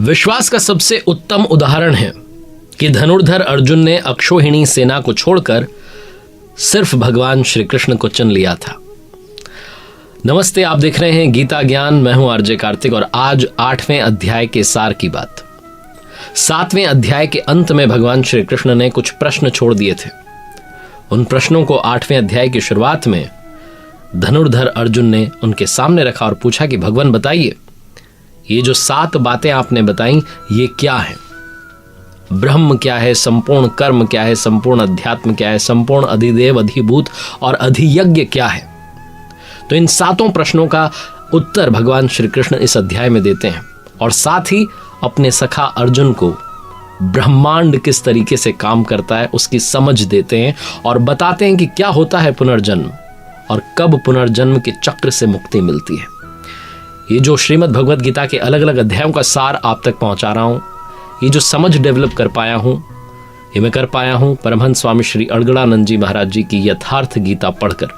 विश्वास का सबसे उत्तम उदाहरण है कि धनुर्धर अर्जुन ने अक्षौहिणी सेना को छोड़कर सिर्फ भगवान श्री कृष्ण को चुन लिया था। नमस्ते, आप देख रहे हैं गीता ज्ञान। मैं हूं आरजे कार्तिक और आज 8वें अध्याय के सार की बात। 7वें अध्याय के अंत में भगवान श्री कृष्ण ने कुछ प्रश्न छोड़ दिए थे। उन प्रश्नों को 8वें अध्याय की शुरुआत में धनुर्धर अर्जुन ने उनके सामने रखा और पूछा कि भगवान बताइए, ये जो 7 बातें आपने बताई ये क्या है? ब्रह्म क्या है, संपूर्ण कर्म क्या है, संपूर्ण अध्यात्म क्या है, संपूर्ण अधिदेव, अधिभूत और अधियज्ञ क्या है? तो इन 7 प्रश्नों का उत्तर भगवान श्री कृष्ण इस अध्याय में देते हैं और साथ ही अपने सखा अर्जुन को ब्रह्मांड किस तरीके से काम करता है उसकी समझ देते हैं और बताते हैं कि क्या होता है पुनर्जन्म और कब पुनर्जन्म के चक्र से मुक्ति मिलती है। ये जो श्रीमद् भगवद गीता के अलग अलग अध्यायों का सार आप तक पहुंचा रहा हूं, ये जो समझ डेवलप कर पाया हूं, ये मैं कर पाया हूं परमहंस स्वामी श्री अड़गड़ानंद जी महाराज जी की यथार्थ गीता पढ़कर।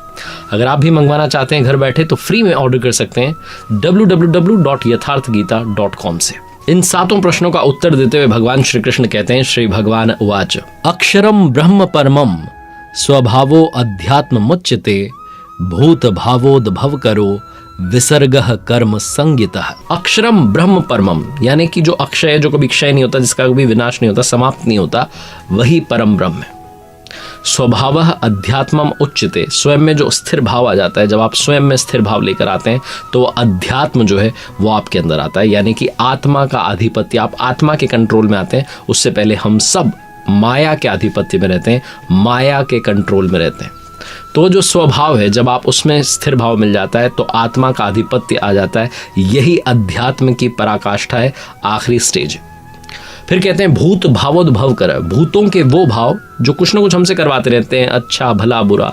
अगर आप भी मंगवाना चाहते हैं घर बैठे तो फ्री में ऑर्डर कर सकते हैं www.यथार्थगीता.com से। इन 7 प्रश्नों का उत्तर देते हुए भगवान श्री कृष्ण कहते हैं, श्री भगवान उवाच अक्षरम ब्रह्म परमम स्वभावो अध्यात्म मुच्यते भूत भावोद्भव करो विसर्गः कर्म संगितः। अक्षरम ब्रह्म परमम यानी कि जो अक्षय, जो कभी क्षय नहीं होता, जिसका कभी विनाश नहीं होता, समाप्त नहीं होता, वही परम ब्रह्म है। स्वभावः अध्यात्मम उच्यते, स्वयं में जो स्थिर भाव आ जाता है, जब आप स्वयं में स्थिर भाव लेकर आते हैं तो अध्यात्म जो है वो आपके अंदर आता है, यानी कि आत्मा का आधिपत्य, आप आत्मा के कंट्रोल में आते हैं। उससे पहले हम सब माया के आधिपत्य में रहते हैं, माया के कंट्रोल में रहते हैं। तो जो स्वभाव है, जब आप उसमें स्थिर भाव मिल जाता है तो आत्मा का आधिपत्य आ जाता है। यही अध्यात्म की पराकाष्ठा है, आखिरी स्टेज। फिर कहते हैं भूत भावोद्भव कर, भूतों के वो भाव जो कुछ ना कुछ हमसे करवाते रहते हैं, अच्छा भला बुरा,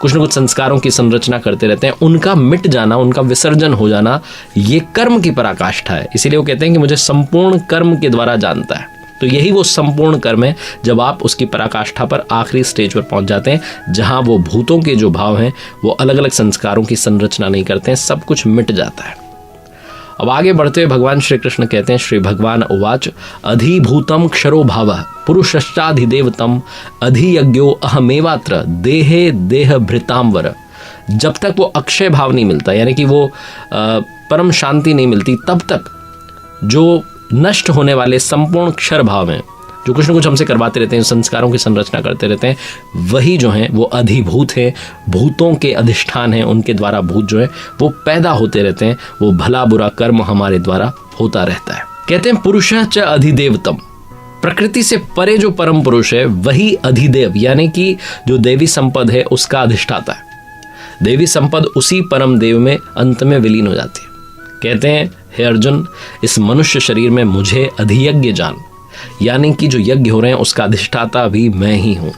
कुछ ना कुछ संस्कारों की संरचना करते रहते हैं, उनका मिट जाना, उनका विसर्जन हो जाना, ये कर्म की पराकाष्ठा है। इसीलिए वो कहते हैं कि मुझे संपूर्ण कर्म के द्वारा जानता है। तो यही वो संपूर्ण कर्म है जब आप उसकी पराकाष्ठा पर, आखिरी स्टेज पर पहुंच जाते हैं, जहां वो भूतों के जो भाव हैं वो अलग अलग संस्कारों की संरचना नहीं करते हैं, सब कुछ मिट जाता है। अब आगे बढ़ते हुए भगवान श्री कृष्ण कहते हैं, श्री भगवान उवाच अधिभूतम क्षरो भावः पुरुषश्चाधिदेवतम अधियज्ञो अहमेवात्र देहे देह भृतांवर। जब तक वो अक्षय भाव नहीं मिलता, यानी कि वो परम शांति नहीं मिलती, तब तक जो नष्ट होने वाले संपूर्ण क्षर भाव हैं, जो कुछ न कुछ हमसे करवाते रहते हैं, संस्कारों की संरचना करते रहते हैं, वही जो हैं वो अधिभूत हैं, भूतों के अधिष्ठान हैं, उनके द्वारा भूत जो है वो पैदा होते रहते हैं, वो भला बुरा कर्म हमारे द्वारा होता रहता है। कहते हैं पुरुषः च अधिदेवतम, प्रकृति से परे जो परम पुरुष है वही अधिदेव, यानी कि जो देवी संपद है उसका अधिष्ठाता है। देवी संपद उसी परम देव में अंत में विलीन हो जाती है। कहते हैं, हे अर्जुन, इस मनुष्य शरीर में मुझे अधियज्ञ जान, यानी कि जो यज्ञ हो रहे हैं उसका अधिष्ठाता भी मैं ही हूं।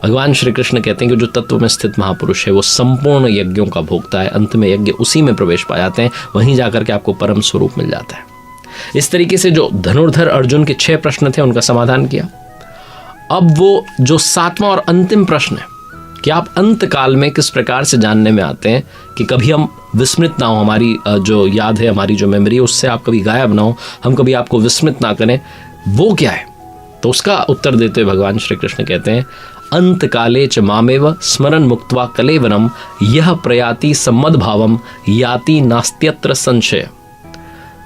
भगवान श्री कृष्ण कहते हैं कि जो तत्व में स्थित महापुरुष है वो संपूर्ण यज्ञों का भोक्ता है, अंत में यज्ञ उसी में प्रवेश पा जाते हैं, वहीं जाकर के आपको परम स्वरूप मिल जाता है। इस तरीके से जो धनुर्धर अर्जुन के 6 प्रश्न थे उनका समाधान किया। अब वो जो 7वां और अंतिम प्रश्न है कि आप अंत काल में किस प्रकार से जानने में आते हैं कि कभी हम विस्मृत ना हो, हमारी जो याद है, हमारी जो मेमोरी है उससे आप कभी गायब ना हो, हम कभी आपको विस्मृत ना करें, वो क्या है? तो उसका उत्तर देते हुए भगवान श्री कृष्ण कहते हैं अंत काले च मामेव स्मरण मुक्त्वा कलेवरम यह प्रयाति सम्मदभावम याति नास्त्यत्र संशय।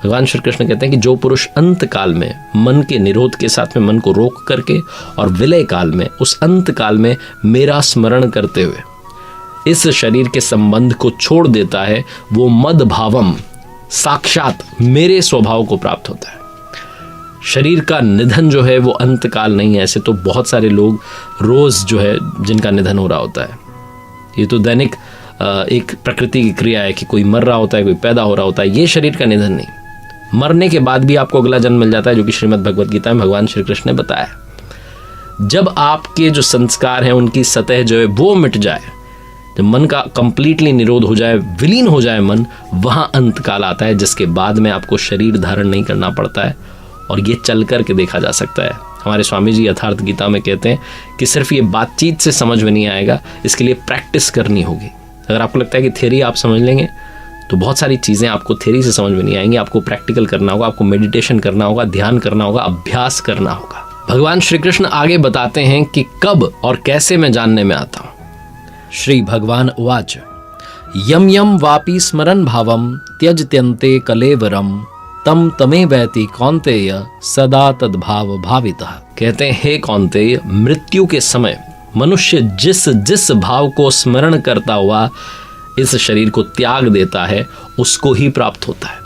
भगवान श्री कृष्ण कहते हैं कि जो पुरुष अंत काल में मन के निरोध के साथ में मन को रोक करके और विलय काल में, उस अंत काल में मेरा स्मरण करते हुए इस शरीर के संबंध को छोड़ देता है, वो मद भावम, साक्षात मेरे स्वभाव को प्राप्त होता है। शरीर का निधन जो है वो अंत काल नहीं है। ऐसे तो बहुत सारे लोग रोज जो है जिनका निधन हो रहा होता है, ये तो दैनिक एक प्रकृति की क्रिया है कि कोई मर रहा होता है, कोई पैदा हो रहा होता है। ये शरीर का निधन नहीं, मरने के बाद भी आपको अगला जन्म मिल जाता है, जो कि श्रीमद् भगवद गीता में भगवान श्री कृष्ण ने बताया। जब आपके जो संस्कार हैं उनकी सतह जो है वो मिट जाए, जब मन का कंप्लीटली निरोध हो जाए, विलीन हो जाए मन, वहां अंत काल आता है, जिसके बाद में आपको शरीर धारण नहीं करना पड़ता है और ये चल करके देखा जा सकता है। हमारे स्वामी जी यथार्थ गीता में कहते हैं कि सिर्फ ये बातचीत से समझ में नहीं आएगा, इसके लिए प्रैक्टिस करनी होगी। अगर आपको लगता है कि थ्योरी आप समझ लेंगे तो बहुत सारी चीज़ें आपको थ्योरी से समझ में नहीं आएंगी, आपको प्रैक्टिकल करना होगा, आपको मेडिटेशन करना होगा, ध्यान करना होगा, अभ्यास करना होगा। भगवान श्री कृष्ण आगे बताते हैं कि कब और कैसे मैं जानने में आता हूं। श्री भगवान उवाच यम यम वापि स्मरन भावम त्यजत्यन्ते कलेवरम तम तमे वैति कौन्तेय सदा तद्भाव भावितः। कहते हैं हे कौन्तेय, मृत्यु के समय मनुष्य जिस जिस भाव को स्मरण करता हुआ इस शरीर को त्याग देता है उसको ही प्राप्त होता है।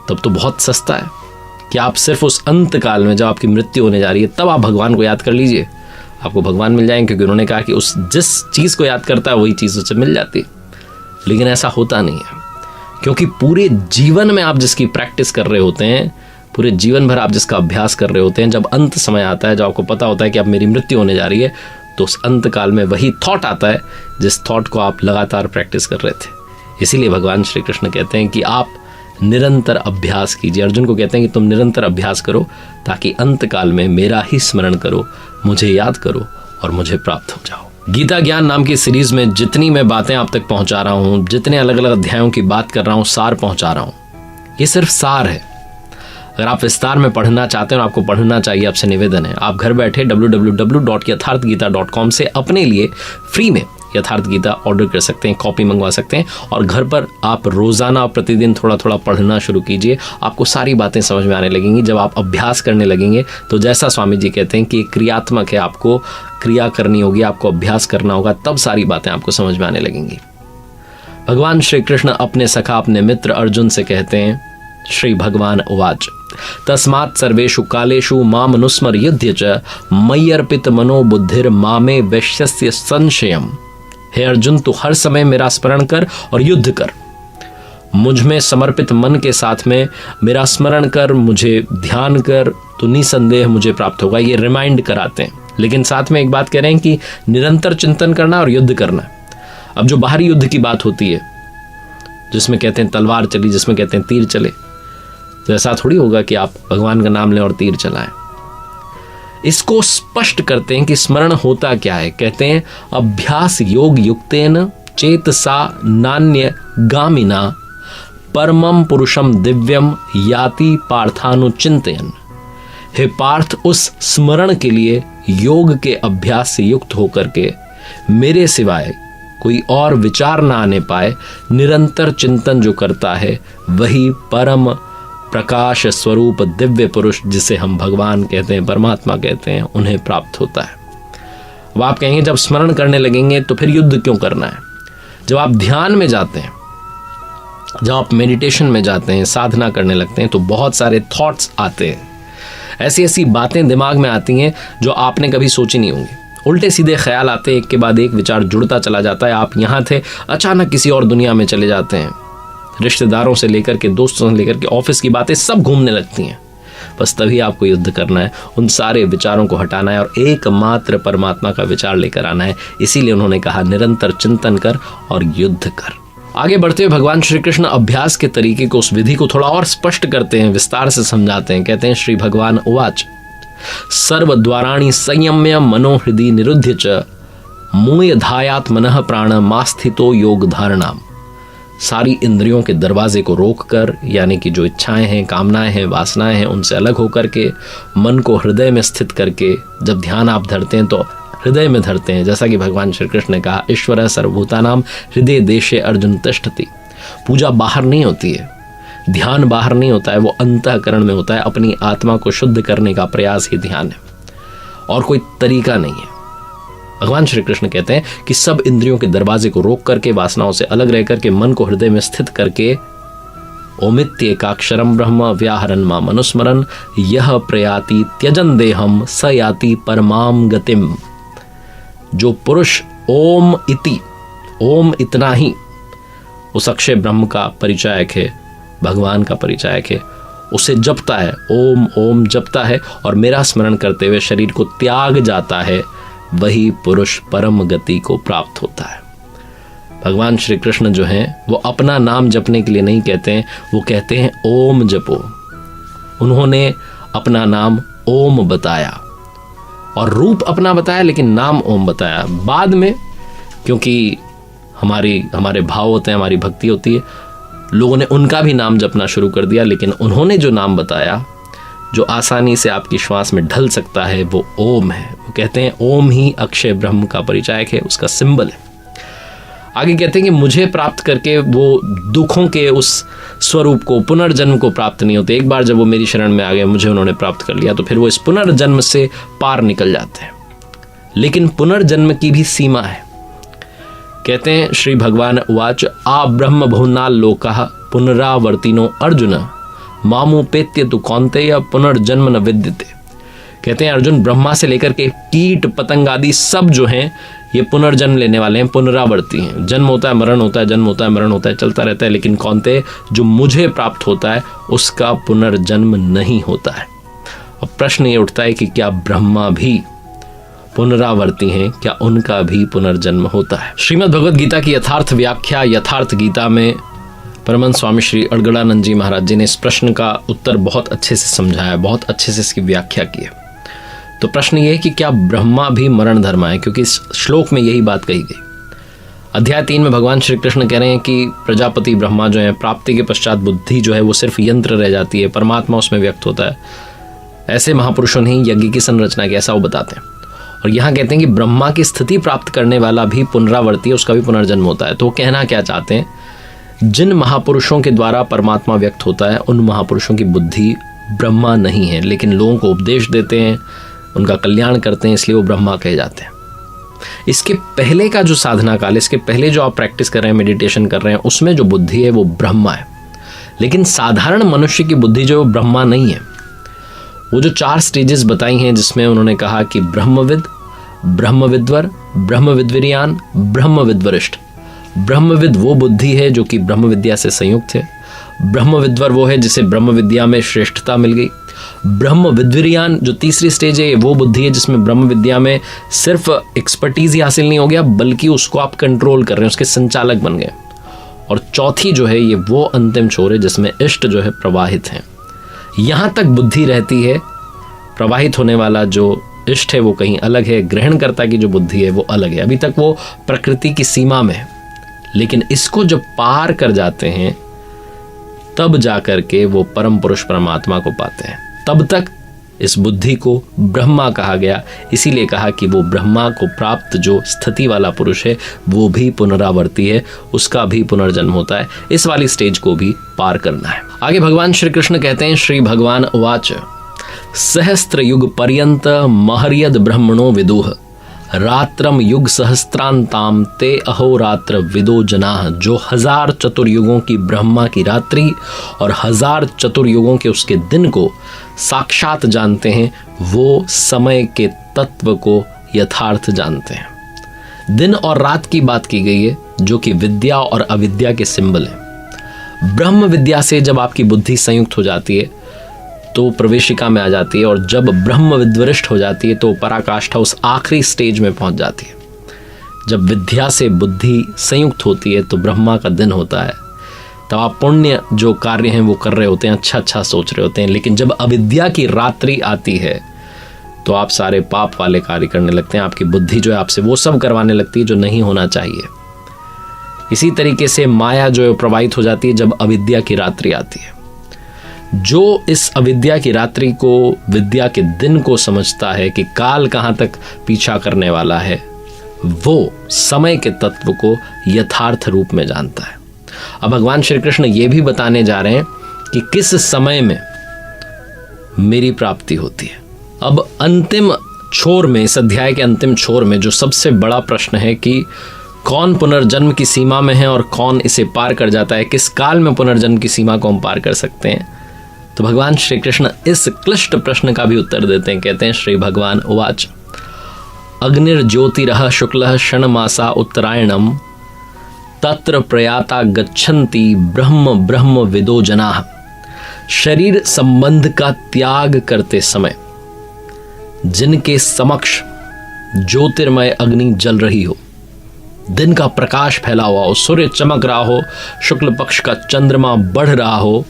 तब तो बहुत सस्ता है कि आप सिर्फ उस अंत काल में जब आपकी मृत्यु होने जा रही है तब आप भगवान को याद कर लीजिए, आपको भगवान मिल जाएंगे, क्योंकि उन्होंने कहा कि उस जिस चीज़ को याद करता है वही चीज़ उसे मिल जाती है। लेकिन ऐसा होता नहीं है, क्योंकि पूरे जीवन में आप जिसकी प्रैक्टिस कर रहे होते हैं, पूरे जीवन भर आप जिसका अभ्यास कर रहे होते हैं, जब अंत समय आता है, जब आपको पता होता है कि अब मेरी मृत्यु होने जा रही है, तो उस अंत काल में वही थॉट आता है जिस थॉट को आप लगातार प्रैक्टिस कर रहे थे। इसीलिए भगवान श्री कृष्ण कहते हैं कि आप निरंतर अभ्यास कीजिए। अर्जुन को कहते हैं कि तुम निरंतर अभ्यास करो ताकि अंत काल में मेरा ही स्मरण करो, मुझे याद करो और मुझे प्राप्त हो जाओ। गीता ज्ञान नाम की सीरीज में जितनी मैं बातें आप तक पहुंचा रहा हूं, जितने अलग अलग अध्यायों की बात कर रहा हूं, सार पहुंचा रहा हूं, ये सिर्फ सार है। अगर आप विस्तार में पढ़ना चाहते हैं और आपको पढ़ना चाहिए, आपसे निवेदन है आप घर बैठे www.यथार्थगीता.com से अपने लिए फ्री में यथार्थ गीता ऑर्डर कर सकते हैं, कॉपी मंगवा सकते हैं और घर पर आप रोजाना प्रतिदिन थोड़ा थोड़ा पढ़ना शुरू कीजिए। आपको सारी बातें समझ में आने लगेंगी। जब आप अभ्यास करने लगेंगे तो जैसा स्वामी जी कहते हैं कि क्रियात्मक है, आपको क्रिया करनी होगी, आपको अभ्यास करना होगा, तब सारी बातें आपको समझ में आने लगेंगी। भगवान श्री कृष्ण अपने सखा, अपने मित्र अर्जुन से कहते हैं, श्री भगवान उवाच तस्मात् सर्वेषु कालेषु माम अनुस्मर युध्य च मय्यर्पित मनो बुद्धिर मामे वैश्यस्य संशयम। हे अर्जुन, तू हर समय मेरा स्मरण कर और युद्ध कर, मुझ में समर्पित मन के साथ में मेरा स्मरण कर, मुझे ध्यान कर, तो निसंदेह मुझे प्राप्त होगा। ये रिमाइंड कराते हैं, लेकिन साथ में एक बात कह रहे हैं कि निरंतर चिंतन करना और युद्ध करना। अब जो बाहरी युद्ध की बात होती है, जिसमें कहते हैं तलवार चली, जिसमें कहते हैं तीर चले, तो ऐसा थोड़ी होगा कि आप भगवान का नाम लें और तीर चलाएं। इसको स्पष्ट करते हैं कि स्मरण होता क्या है। कहते हैं अभ्यास योग युक्तेन चेतसा नान्य गामिना परमम पुरुषम दिव्यम याति पार्थानुचिंतयन। हे पार्थ, उस स्मरण के लिए योग के अभ्यास से युक्त होकर के मेरे सिवाय कोई और विचार ना आने पाए, निरंतर चिंतन जो करता है वही परम प्रकाश स्वरूप दिव्य पुरुष, जिसे हम भगवान कहते हैं, परमात्मा कहते हैं, उन्हें प्राप्त होता है। अब आप कहेंगे जब स्मरण करने लगेंगे तो फिर युद्ध क्यों करना है? जब आप ध्यान में जाते हैं, जब आप मेडिटेशन में जाते हैं, साधना करने लगते हैं, तो बहुत सारे थॉट्स आते हैं, ऐसी ऐसी बातें दिमाग में आती हैं जो आपने कभी सोची नहीं होंगी। उल्टे सीधे ख्याल आते हैं, एक के बाद एक विचार जुड़ता चला जाता है। आप यहाँ थे, अचानक किसी और दुनिया में चले जाते हैं। रिश्तेदारों से लेकर के, दोस्तों से लेकर के, ऑफिस की बातें सब घूमने लगती हैं। बस तभी आपको युद्ध करना है, उन सारे विचारों को हटाना है और एकमात्र परमात्मा का विचार लेकर आना है। इसीलिए उन्होंने कहा निरंतर चिंतन कर और युद्ध कर। आगे बढ़ते हुए भगवान श्री कृष्ण अभ्यास के तरीके को, उस विधि को थोड़ा और स्पष्ट करते हैं, विस्तार से समझाते हैं। कहते हैं श्री भगवान उवाच सर्वद्वाराणि संयम्य मनोहृदि निरुध्य च मूय धायात मनः प्राण मास्थितो योग धारणाम। सारी इंद्रियों के दरवाजे को रोक कर, यानी कि जो इच्छाएं हैं, कामनाएं हैं, वासनाएं हैं, उनसे अलग होकर के मन को हृदय में स्थित करके जब ध्यान आप धरते हैं तो हृदय में धरते हैं। जैसा कि भगवान श्री कृष्ण ने कहा, ईश्वर सर्वभूतानां हृदय देशे अर्जुन तिष्ठति। पूजा बाहर नहीं होती है, ध्यान बाहर नहीं होता है, वो अंतःकरण में होता है। अपनी आत्मा को शुद्ध करने का प्रयास ही ध्यान है और कोई तरीका नहीं है। भगवान श्री कृष्ण कहते हैं कि सब इंद्रियों के दरवाजे को रोक करके, वासनाओं से अलग रह करके, मन को हृदय में स्थित करके ओमित्येकाक्षरं ब्रह्म व्याहरन् माम अनुस्मरन् यह प्रयाति त्यजन देहम स याति परमाम गतिम। जो पुरुष ओम इति, ओम इतना ही, उस अक्षय ब्रह्म का परिचायक है, भगवान का परिचायक है, उसे जपता है, ओम ओम जपता है और मेरा स्मरण करते हुए शरीर को त्याग जाता है, वही पुरुष परम गति को प्राप्त होता है। भगवान श्री कृष्ण जो हैं वो अपना नाम जपने के लिए नहीं कहते हैं, वो कहते हैं ओम जपो। उन्होंने अपना नाम ओम बताया और रूप अपना बताया, लेकिन नाम ओम बताया बाद में, क्योंकि हमारे भाव होते हैं, हमारी भक्ति होती है, लोगों ने उनका भी नाम जपना शुरू कर दिया, लेकिन उन्होंने जो नाम बताया जो आसानी से आपकी श्वास में ढल सकता है वो ओम है। वो कहते हैं ओम ही अक्षय ब्रह्म का परिचायक है, उसका सिंबल है। आगे कहते हैं कि मुझे प्राप्त करके वो दुखों के उस स्वरूप को, पुनर्जन्म को प्राप्त नहीं होते। एक बार जब वो मेरी शरण में आ गए, मुझे उन्होंने प्राप्त कर लिया, तो फिर वो इस पुनर्जन्म से पार निकल जाते हैं। लेकिन पुनर्जन्म की भी सीमा है। कहते हैं श्री भगवान उवाच आ ब्रह्म भुवनाल लोकाः पुनरावर्तिनो अर्जुन मामुपेत्य तु कौन्तेय पुनर्जन्म न विद्यते। कहते हैं अर्जुन, ब्रह्मा से लेकर के कीट पतंग आदि सब जो हैं ये पुनर्जन्म लेने वाले हैं, पुनरावर्ती हैं। जन्म होता है, मरण होता है, जन्म होता है, मरण होता है, चलता रहता है। लेकिन कौन्तेय, जो मुझे प्राप्त होता है उसका पुनर्जन्म नहीं होता है। अब प्रश्न ये उठता है कि क्या ब्रह्मा भी पुनरावर्ती हैं, क्या उनका भी पुनर्जन्म होता है? श्रीमद् भगवद गीता की यथार्थ व्याख्या यथार्थ गीता में परमहंस स्वामी श्री अड़गड़ानंद जी महाराज जी ने इस प्रश्न का उत्तर बहुत अच्छे से समझाया, बहुत अच्छे से इसकी व्याख्या की है। तो प्रश्न ये है कि क्या ब्रह्मा भी मरण धर्मा है, क्योंकि इस श्लोक में यही बात कही गई। अध्याय 3 में भगवान श्री कृष्ण कह रहे हैं कि प्रजापति ब्रह्मा जो है, प्राप्ति के पश्चात बुद्धि जो है वो सिर्फ यंत्र रह जाती है, परमात्मा उसमें व्यक्त होता है। ऐसे महापुरुषों ने यज्ञ की संरचना की, ऐसा वो बताते हैं। और यहाँ कहते हैं कि ब्रह्मा की स्थिति प्राप्त करने वाला भी पुनरावर्ती है, उसका भी पुनर्जन्म होता है। तो वो कहना क्या चाहते हैं, जिन महापुरुषों के द्वारा परमात्मा व्यक्त होता है उन महापुरुषों की बुद्धि ब्रह्मा नहीं है, लेकिन लोगों को उपदेश देते हैं, उनका कल्याण करते हैं, इसलिए वो ब्रह्मा कहे जाते हैं। इसके पहले का जो साधना काल, इसके पहले जो आप प्रैक्टिस कर रहे हैं, मेडिटेशन कर रहे हैं, उसमें जो बुद्धि है वो ब्रह्मा है। लेकिन साधारण मनुष्य की बुद्धि जो ब्रह्मा नहीं है। वो जो 4 स्टेजेस बताई हैं, जिसमें उन्होंने कहा कि ब्रह्मविद, ब्रह्मविद्वर, ब्रह्मविद्विरियान, ब्रह्मविद्वरिष्ठ। ब्रह्मविद वो बुद्धि है जो कि ब्रह्म विद्या से संयुक्त है। ब्रह्मविद्वर वो है जिसे ब्रह्म विद्या में श्रेष्ठता मिल गई। ब्रह्मविद्विरियान जो तीसरी स्टेज है, वो बुद्धि है जिसमें ब्रह्म विद्या में सिर्फ एक्सपर्टीज ही हासिल नहीं हो गया, बल्कि उसको आप कंट्रोल कर रहे हैं, उसके संचालक बन गए। और चौथी जो है ये वो अंतिम छोर है जिसमें इष्ट जो है प्रवाहित है। यहाँ तक बुद्धि रहती है, प्रवाहित होने वाला जो इष्ट है वो कहीं अलग है, ग्रहणकर्ता की जो बुद्धि है वो अलग है। अभी तक वो प्रकृति की सीमा में है, लेकिन इसको जब पार कर जाते हैं तब जाकर के वो परम पुरुष परमात्मा को पाते हैं। तब तक इस बुद्धि को ब्रह्मा कहा गया, इसीलिए कहा कि वो ब्रह्मा को प्राप्त जो स्थिति वाला पुरुष है वो भी पुनरावर्ती है, उसका भी पुनर्जन्म होता है। इस वाली स्टेज को भी पार करना है। आगे भगवान श्री कृष्ण कहते हैं, श्री भगवान उवाच सहस्त्र युग पर्यंत महर्यद ब्रह्मणो विदुः रात्रम युग सहस्त्रांताम ते अहोरात्र विदो जनाः। जो 1000 चतुर्युगों की ब्रह्मा की रात्रि और 1000 चतुर्युगों के उसके दिन को साक्षात जानते हैं, वो समय के तत्व को यथार्थ जानते हैं। दिन और रात की बात की गई है, जो कि विद्या और अविद्या के सिंबल है। ब्रह्म विद्या से जब आपकी बुद्धि संयुक्त हो जाती है तो प्रवेशिका में आ जाती है, और जब ब्रह्म विद्वरिष्ठ हो जाती है तो पराकाष्ठा उस आखिरी स्टेज में पहुंच जाती है। जब विद्या से बुद्धि संयुक्त होती है तो ब्रह्मा का दिन होता है, तब आप पुण्य जो कार्य हैं वो कर रहे होते हैं, अच्छा अच्छा सोच रहे होते हैं। लेकिन जब अविद्या की रात्रि आती है तो आप सारे पाप वाले कार्य करने लगते हैं, आपकी बुद्धि जो है आपसे वो सब करवाने लगती है जो नहीं होना चाहिए। इसी तरीके से माया जो है प्रवाहित हो जाती है जब अविद्या की रात्रि आती है। जो इस अविद्या की रात्रि को विद्या के दिन को समझता है कि काल कहाँ तक पीछा करने वाला है, वो समय के तत्व को यथार्थ रूप में जानता है। अब भगवान श्री कृष्ण ये भी बताने जा रहे हैं कि किस समय में मेरी प्राप्ति होती है। अब अंतिम छोर में, इस अध्याय के अंतिम छोर में जो सबसे बड़ा प्रश्न है कि कौन पुनर्जन्म की सीमा में है और कौन इसे पार कर जाता है, किस काल में पुनर्जन्म की सीमा को हम पार कर सकते हैं, तो भगवान श्री कृष्ण इस क्लिष्ट प्रश्न का भी उत्तर देते हैं। कहते हैं, श्री भगवान उवाच अग्निर्ज्योतिरः शुक्लः षण्मासा उत्तरायणम तत्र प्रयाता गच्छन्ति ब्रह्म ब्रह्म विदो जनाः। शरीर संबंध का त्याग करते समय जिनके समक्ष ज्योतिर्मय अग्नि जल रही हो, दिन का प्रकाश फैला हुआ हो, सूर्य चमक रहा हो, शुक्ल पक्ष का चंद्रमा बढ़ रहा हो,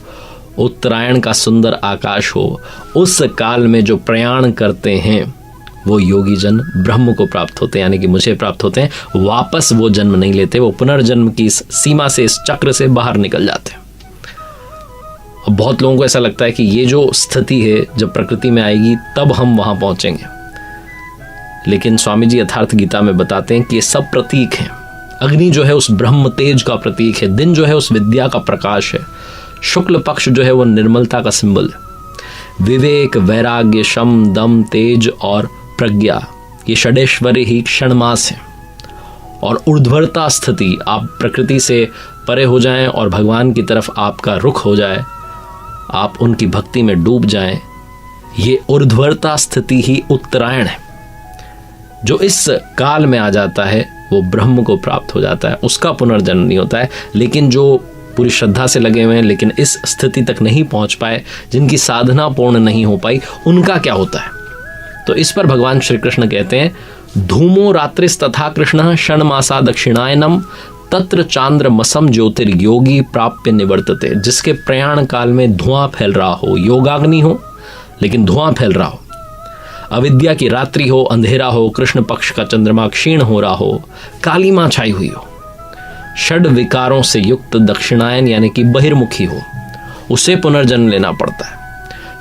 उत्तरायण का सुंदर आकाश हो, उस काल में जो प्रयाण करते हैं वो योगी जन ब्रह्म को प्राप्त होते हैं, यानी कि मुझे प्राप्त होते हैं। वापस वो जन्म नहीं लेते, वो पुनर्जन्म की इस सीमा से, इस चक्र से बाहर निकल जाते हैं। अब बहुत लोगों को ऐसा लगता है कि ये जो स्थिति है जब प्रकृति में आएगी तब हम वहां पहुंचेंगे, लेकिन स्वामी जी यथार्थ गीता में बताते हैं कि ये सब प्रतीक हैं। अग्नि जो है उस ब्रह्म तेज का प्रतीक है, दिन जो है उस विद्या का प्रकाश है, शुक्ल पक्ष जो है वो निर्मलता का सिंबल है, विवेक, वैराग्य, शम, दम, तेज और प्रज्ञा ये षडेश्वरी ही क्षणमास है। और ऊर्ध्वरता स्थिति, आप प्रकृति से परे हो जाएं और भगवान की तरफ आपका रुख हो जाए, आप उनकी भक्ति में डूब जाएं, ये ऊर्ध्वरता स्थिति ही उत्तरायण है। जो इस काल में आ जाता है वो ब्रह्म को प्राप्त हो जाता है, उसका पुनर्जन्म नहीं होता है। लेकिन जो पूरी श्रद्धा से लगे हुए हैं लेकिन इस स्थिति तक नहीं पहुंच पाए, जिनकी साधना पूर्ण नहीं हो पाई, उनका क्या होता है? तो इस पर भगवान श्री कृष्ण कहते हैं, धूमो रात्रिस तथा कृष्ण षण्मासा दक्षिणायनम तत्र चांद्रमसम ज्योतिर्योगी प्राप्य निवर्तते। जिसके प्रयाण काल में धुआं फैल रहा हो, योगाग्नि हो लेकिन धुआं फैल रहा हो, अविद्या की रात्रि हो, अंधेरा हो, कृष्ण पक्ष का चंद्रमा क्षीण हो रहा हो, काली मां छाई हुई हो, षड विकारों से युक्त दक्षिणायन यानी कि बहिर्मुखी हो, उसे पुनर्जन्म लेना पड़ता है।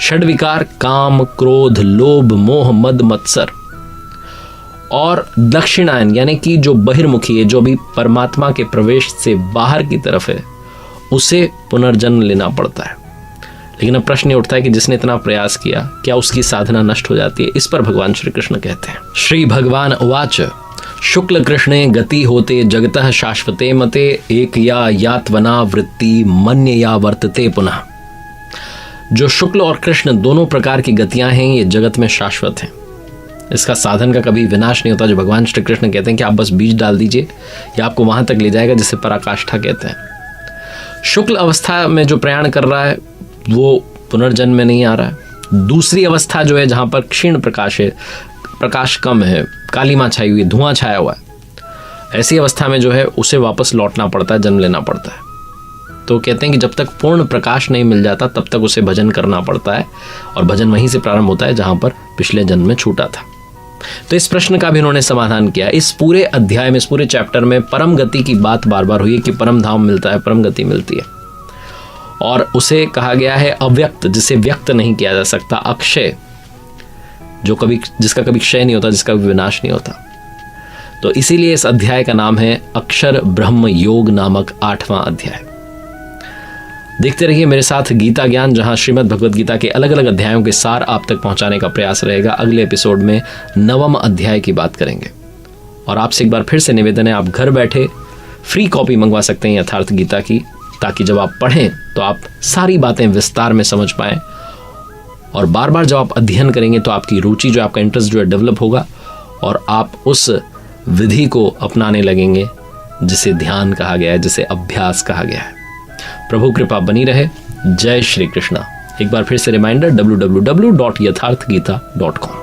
षड विकार काम, क्रोध, लोभ, मोह, मद, मत्सर, और दक्षिणायन यानी कि जो बहिर्मुखी है, जो भी परमात्मा के प्रवेश से बाहर की तरफ है, उसे पुनर्जन्म लेना पड़ता है। लेकिन अब प्रश्न उठता है कि जिसने इतना प्रयास किया, क्या उसकी साधना नष्ट हो जाती है? इस पर भगवान श्री कृष्ण कहते हैं, श्री भगवान उवाच शुक्ल कृष्णे गति होते जगतः शाश्वते मते एक या यात्वना वृत्ति मन्य या वर्तते पुनः। जो शुक्ल और कृष्ण दोनों प्रकार की गतियां हैं ये जगत में शाश्वत हैं, इसका साधन का कभी विनाश नहीं होता। जो भगवान श्री कृष्ण कहते हैं कि आप बस बीज डाल दीजिए, या आपको वहां तक ले जाएगा जिसे पराकाष्ठा कहते हैं। शुक्ल अवस्था में जो प्रयाण कर रहा है वो पुनर्जन्म में नहीं आ रहा है। दूसरी अवस्था जो है जहां पर क्षीण प्रकाश है, प्रकाश कम है, काली मां छाई हुई, धुआं छाया हुआ है, ऐसी अवस्था में जो है उसे वापस लौटना पड़ता है, जन्म लेना पड़ता है। तो कहते हैं कि जब तक पूर्ण प्रकाश नहीं मिल जाता तब तक उसे भजन करना पड़ता है, और भजन वहीं से प्रारंभ होता है जहां पर पिछले जन्म में छूटा था। तो इस प्रश्न का भी उन्होंने समाधान किया। इस पूरे अध्याय में, इस पूरे चैप्टर में परम गति की बात बार बार हुई है कि परम धाम मिलता है, परम गति मिलती है, और उसे कहा गया है अव्यक्त, जिसे व्यक्त नहीं किया जा सकता, अक्षय, जिसका कभी क्षय नहीं होता, जिसका कभी विनाश नहीं होता। तो इसीलिए इस अध्याय का नाम है अक्षर ब्रह्म योग नामक 8वां अध्याय। देखते रहिए मेरे साथ गीता ज्ञान, जहां श्रीमद् भगवद गीता के अलग अलग अध्यायों के सार आप तक पहुंचाने का प्रयास रहेगा। अगले एपिसोड में 9वां अध्याय की बात करेंगे। और आपसे एक बार फिर से निवेदन है, आप घर बैठे फ्री कॉपी मंगवा सकते हैं यथार्थ गीता की, ताकि जब आप पढ़ें तो आप सारी बातें विस्तार में समझ पाएं, और बार बार जब आप अध्ययन करेंगे तो आपकी रुचि जो, आपका इंटरेस्ट जो है डेवलप होगा, और आप उस विधि को अपनाने लगेंगे जिसे ध्यान कहा गया है, जिसे अभ्यास कहा गया है। प्रभु कृपा बनी रहे। जय श्री कृष्णा। एक बार फिर से रिमाइंडर, www.yatharthgeeta.com।